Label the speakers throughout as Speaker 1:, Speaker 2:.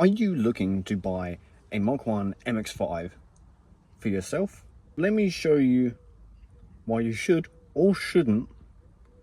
Speaker 1: Are you looking to buy a Mark 1 MX5 for yourself? Let me show you why you should or shouldn't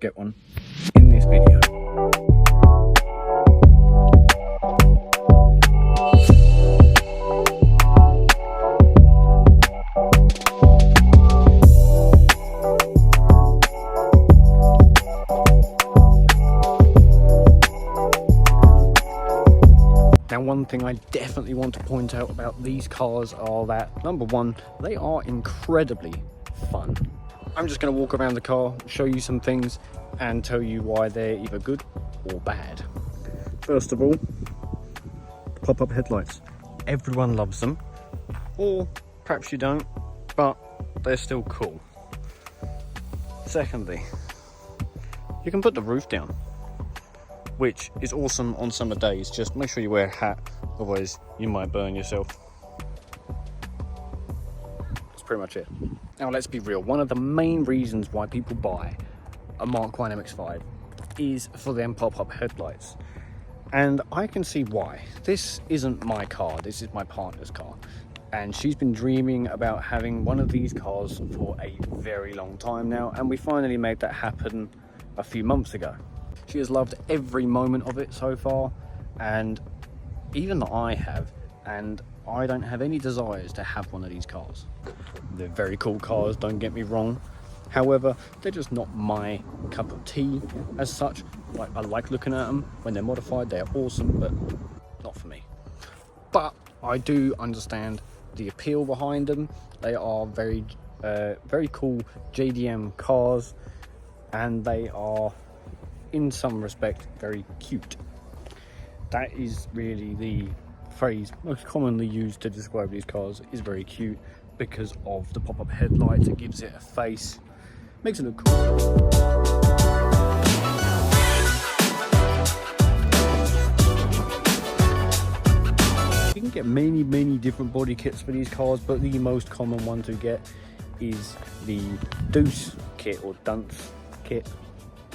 Speaker 1: get one in this video. Now, one thing I definitely want to point out about these cars are that, number one, they are incredibly fun. I'm just going to walk around the car, show you some things, and tell you why they're either good or bad. First of all, pop-up headlights. Everyone loves them, or perhaps you don't, but they're still cool. Secondly, you can put the roof down, which is awesome on summer days. Just make sure you wear a hat, otherwise you might burn yourself. That's pretty much it. Now let's be real, one of the main reasons why people buy a Mark 1 MX5 is for them pop-up headlights. And I can see why. This isn't my car, this is my partner's car. And she's been dreaming about having one of these cars for a very long time now, and we finally made that happen a few months ago. She has loved every moment of it so far, and even I have, and I don't have any desires to have one of these cars. They're very cool cars, don't get me wrong. However, they're just not my cup of tea as such. Like, I like looking at them when they're modified, they're awesome, but not for me. But I do understand the appeal behind them. They are very cool JDM cars, and they are, in some respect, very cute. That is really the phrase most commonly used to describe these cars, is very cute, because of the pop-up headlights. It gives it a face, makes it look cool. You can get many different body kits for these cars, but the most common one to get is the Deuce kit or Dunce kit.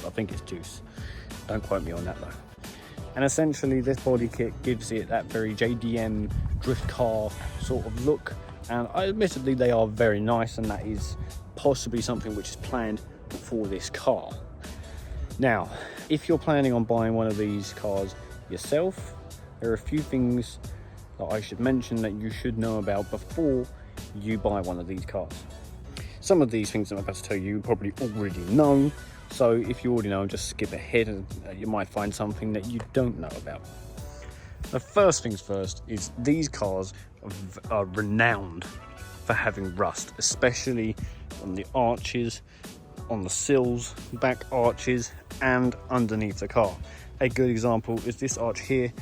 Speaker 1: I think it's Deuce, don't quote me on that though. And essentially this body kit gives it that very JDM drift car sort of look, and admittedly they are very nice, and that is possibly something which is planned for this car. Now, if you're planning on buying one of these cars yourself, there are a few things that I should mention that you should know about before you buy one of these cars. Some of these things I'm about to tell you probably already know, so if you already know, just skip ahead, and you might find something that you don't know about. The first things first is these cars are renowned for having rust, especially on the arches, on the sills, back arches, and underneath the car. A good example is this arch here,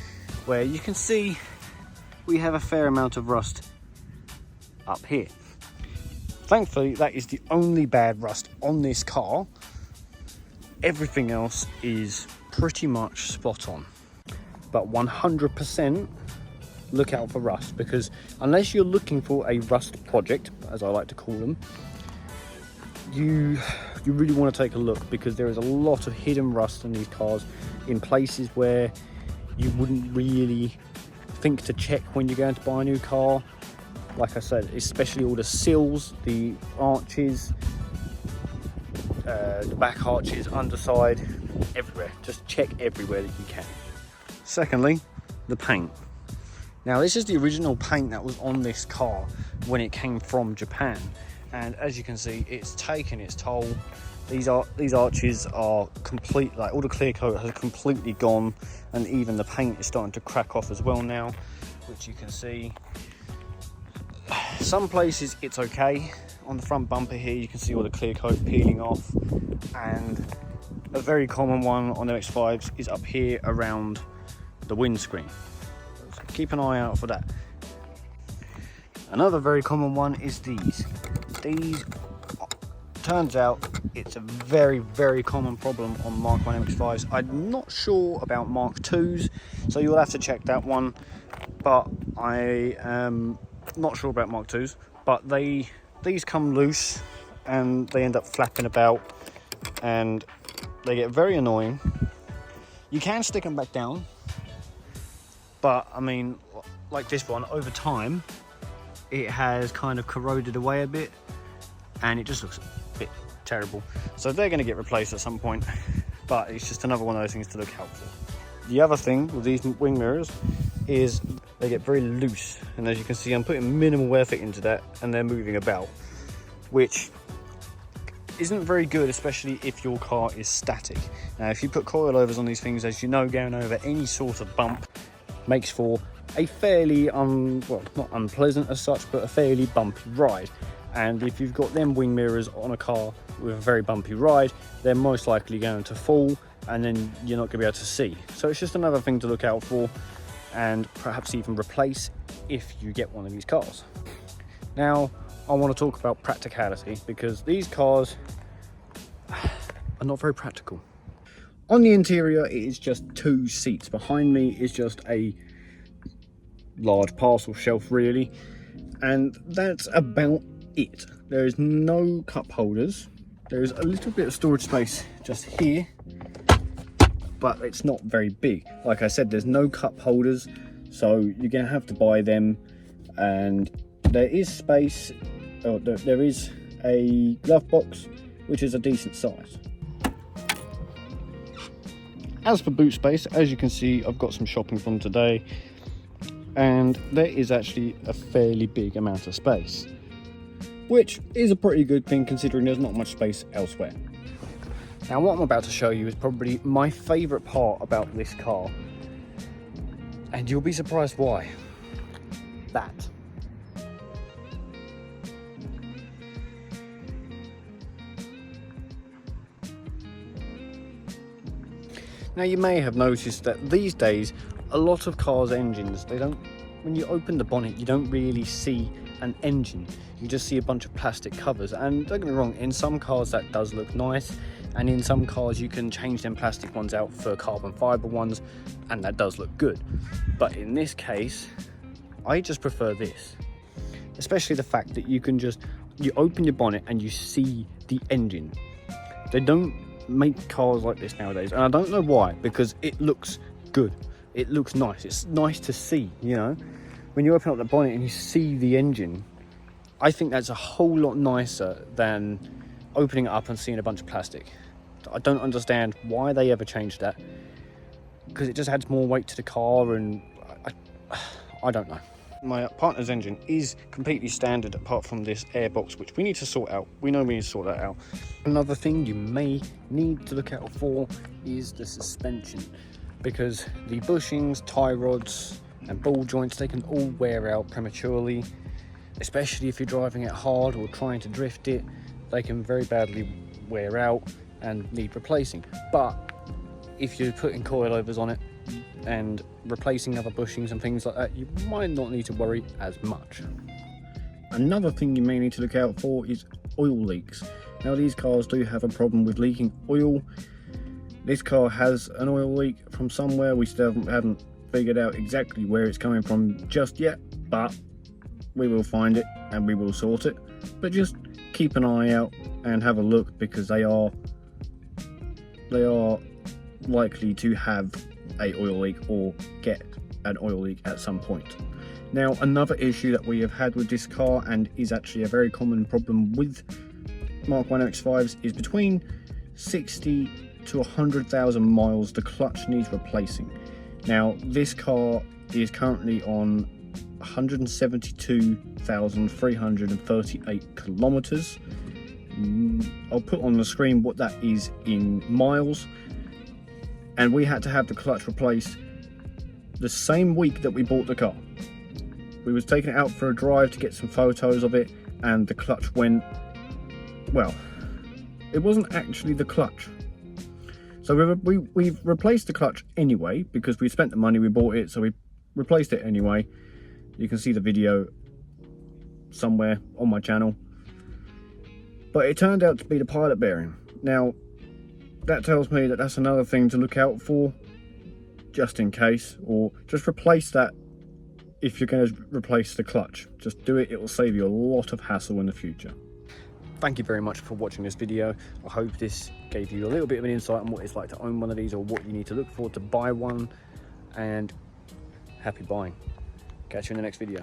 Speaker 1: where you can see we have a fair amount of rust up here. Thankfully, that is the only bad rust on this car. Everything else is pretty much spot on. But 100% look out for rust, because unless you're looking for a rust project, as I like to call them, you really want to take a look, because there is a lot of hidden rust in these cars in places where you wouldn't really think to check when you're going to buy a new car. Like I said, especially all the sills, the arches, the back arches, underside, everywhere. Just check everywhere that you can. Secondly, the paint. Now, this is the original paint that was on this car when it came from Japan, and as you can see, it's taken its toll. These arches are complete, like all the clear coat has completely gone, and even the paint is starting to crack off as well now, which you can see. Some places it's okay. On the front bumper here, you can see all the clear coat peeling off, and a very common one on the MX5s is up here around the windscreen. So keep an eye out for that. Another very common one is these. These, turns out, it's a very common problem on Mark 1 MX5s. I'm not sure about Mark 2s, so you'll have to check that one, but I am not sure about Mark 2s. But these come loose and they end up flapping about, and they get very annoying. You can stick them back down, But I mean, like this one, over time it has kind of corroded away a bit and it just looks a bit terrible. So they're going to get replaced at some point, but it's just another one of those things to look out for. The other thing with these wing mirrors is they get very loose, and as you can see, I'm putting minimal effort into that and they're moving about, which isn't very good, especially if your car is static. Now if you put coilovers on these things, as you know, going over any sort of bump makes for a fairly well, not unpleasant as such, but a fairly bumpy ride. And if you've got them wing mirrors on a car with a very bumpy ride, they're most likely going to fall, and then you're not going to be able to see. So it's just another thing to look out for, and perhaps even replace if you get one of these cars. Now I want to talk about practicality, because these cars are not very practical. On the interior, it is just 2 seats. Behind me is just a large parcel shelf, really, and that's about it. There is no cup holders. There is a little bit of storage space just here, but it's not very big. Like I said, there's no cup holders, so you're gonna have to buy them. And there is space, there is a glove box, which is a decent size. As for boot space, as you can see, I've got some shopping from today, and there is actually a fairly big amount of space, which is a pretty good thing considering there's not much space elsewhere. Now what I'm about to show you is probably my favourite part about this car, and you'll be surprised why. That. Now you may have noticed that these days a lot of cars' engines, when you open the bonnet, you don't really see an engine, you just see a bunch of plastic covers. And don't get me wrong, in some cars that does look nice, and in some cars you can change them plastic ones out for carbon fibre ones, and that does look good. But in this case, I just prefer this, especially the fact that you open your bonnet and you see the engine. They don't make cars like this nowadays, and I don't know why, because it looks good, it looks nice, it's nice to see, you know, when you open up the bonnet and you see the engine. I think that's a whole lot nicer than opening it up and seeing a bunch of plastic. I don't understand why they ever changed that, because it just adds more weight to the car, and I don't know. My partner's engine is completely standard apart from this airbox, which we need to sort out. We know we need to sort that out. Another thing you may need to look out for is the suspension, because the bushings, tie rods and ball joints, they can all wear out prematurely, especially if you're driving it hard or trying to drift it. They can very badly wear out and need replacing. But if you're putting coilovers on it and replacing other bushings and things like that, you might not need to worry as much. Another thing you may need to look out for is oil leaks. Now these cars do have a problem with leaking oil. This car has an oil leak from somewhere. We still haven't figured out exactly where it's coming from just yet, but we will find it and we will sort it. But just keep an eye out and have a look, because they are likely to have a oil leak or get an oil leak at some point. Now another issue that we have had with this car, and is actually a very common problem with Mark 1 MX5s, is between 60 to 100,000 miles the clutch needs replacing. Now this car is currently on 172,338 kilometers. I'll put on the screen what that is in miles. And we had to have the clutch replaced the same week that we bought the car. We was taking it out for a drive to get some photos of it, and the clutch went, well, it wasn't actually the clutch. So we've replaced the clutch anyway, because we spent the money, we bought it, so we replaced it anyway. You can see the video somewhere on my channel. But it turned out to be the pilot bearing. Now, that tells me that that's another thing to look out for, just in case, or just replace that if you're going to replace the clutch. Just do it, it will save you a lot of hassle in the future. Thank you very much for watching this video. I hope this gave you a little bit of an insight on what it's like to own one of these, or what you need to look for to buy one. And happy buying. Catch you in the next video.